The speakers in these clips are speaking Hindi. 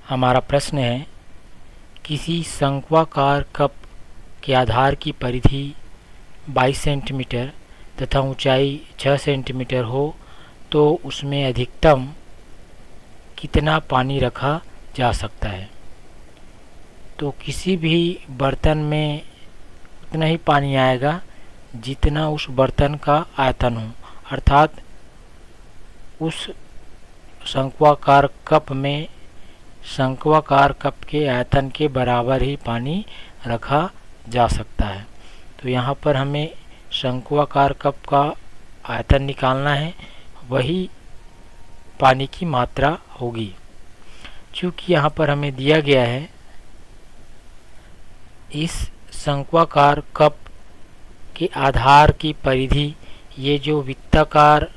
हमारा प्रश्न है, किसी शंक्वाकार कप के आधार की परिधि 22 सेंटीमीटर तथा ऊंचाई 6 सेंटीमीटर हो तो उसमें अधिकतम कितना पानी रखा जा सकता है। तो किसी भी बर्तन में उतना ही पानी आएगा जितना उस बर्तन का आयतन हो, अर्थात उस शंक्वाकार कप में शंक्वाकार कप के आयतन के बराबर ही पानी रखा जा सकता है। तो यहाँ पर हमें शंक्वाकार कप का आयतन निकालना है, वही पानी की मात्रा होगी। चूँकि यहाँ पर हमें दिया गया है इस शंक्वाकार कप के आधार की परिधि, ये जो वृत्ताकार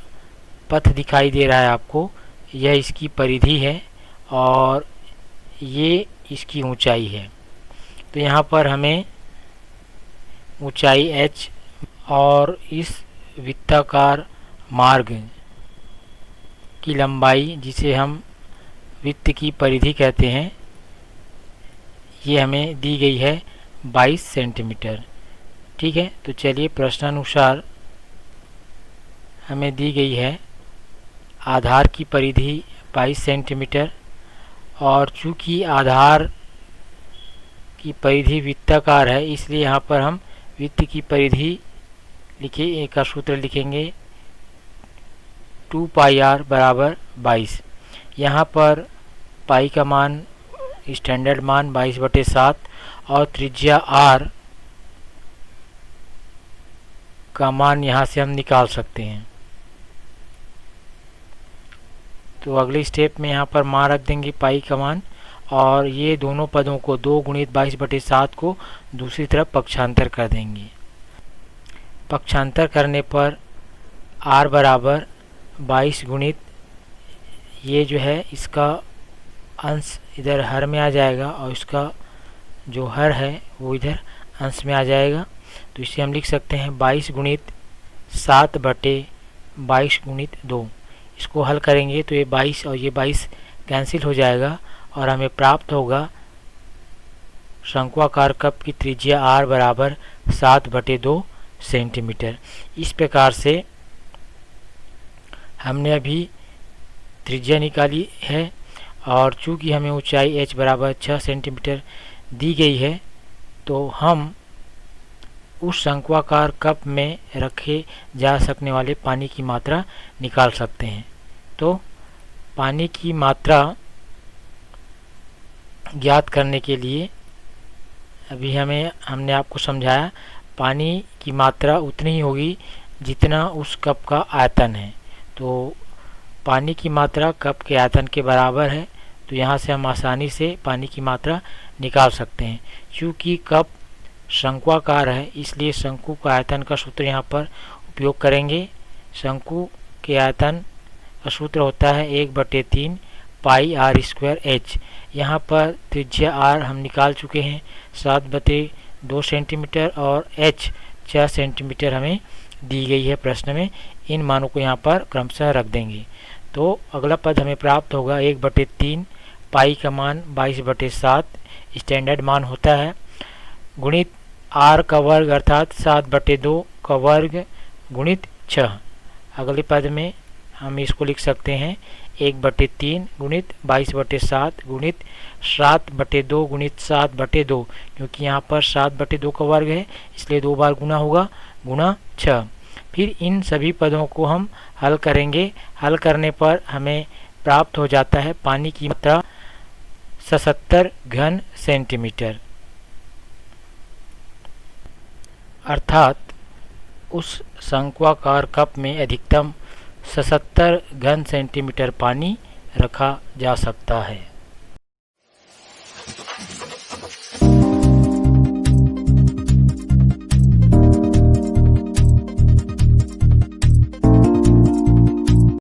पथ दिखाई दे रहा है आपको, यह इसकी परिधि है और ये इसकी ऊंचाई है। तो यहाँ पर हमें ऊंचाई h और इस वृत्ताकार मार्ग की लंबाई, जिसे हम वृत्त की परिधि कहते हैं, ये हमें दी गई है 22 सेंटीमीटर। ठीक है, तो चलिए प्रश्नानुसार हमें दी गई है आधार की परिधि 22 सेंटीमीटर और चूँकि आधार की परिधि वृत्ताकार है, इसलिए यहाँ पर हम वृत्त की परिधि का सूत्र लिखेंगे 2 पाई r बराबर 22। यहाँ पर पाई का मान स्टैंडर्ड मान 22/7 और त्रिज्या r का मान यहाँ से हम निकाल सकते हैं। तो अगले स्टेप में यहाँ पर मान रख देंगे पाई का मान, और ये दोनों पदों को 2 गुणित 22/7 को दूसरी तरफ पक्षांतर कर देंगे। पक्षांतर करने पर r बराबर 22 गुणित ये जो है इसका अंश इधर हर में आ जाएगा और इसका जो हर है वो इधर अंश में आ जाएगा। तो इसे हम लिख सकते हैं 22 गुणित 7/22 गुणित 2। इसको हल करेंगे तो ये 22 और ये 22 कैंसिल हो जाएगा और हमें प्राप्त होगा शंक्वाकार कप की त्रिज्या r बराबर 7/2 सेंटीमीटर। इस प्रकार से हमने अभी त्रिज्या निकाली है और चूँकि हमें ऊंचाई h बराबर 6 सेंटीमीटर दी गई है, तो हम उस शंक्वाकार कप में रखे जा सकने वाले पानी की मात्रा निकाल सकते हैं। तो पानी की मात्रा ज्ञात करने के लिए अभी हमने आपको समझाया, पानी की मात्रा उतनी ही होगी जितना उस कप का आयतन है। तो पानी की मात्रा कप के आयतन के बराबर है, तो यहाँ से हम आसानी से पानी की मात्रा निकाल सकते हैं। क्योंकि कप शंक्वाकार है, इसलिए शंकु का आयतन का सूत्र यहाँ पर उपयोग करेंगे। शंकु के आयतन का सूत्र होता है 1/3 पाई r² h। यहाँ पर त्रिज्या r हम निकाल चुके हैं 7/2 सेंटीमीटर और h 6 सेंटीमीटर हमें दी गई है प्रश्न में। इन मानों को यहाँ पर क्रमशः रख देंगे। तो अगला पद हमें प्राप्त होगा 1/3 पाई का मान 22/7 स्टैंडर्ड मान होता है, गुणित r का वर्ग अर्थात 7/2 का वर्ग गुणित 6। अगले पद में हम इसको लिख सकते हैं 1/3 गुणित 22/7 गुणित 7/2 गुणित 7/2, क्योंकि यहाँ पर 7/2 का वर्ग है इसलिए 2 बार गुना होगा, गुणा 6। फिर इन सभी पदों को हम हल करेंगे। हल करने पर हमें प्राप्त हो जाता है पानी की मात्रा 77 घन सेंटीमीटर, अर्थात उस शंक्वाकार कप में अधिकतम 77 घन सेंटीमीटर पानी रखा जा सकता है।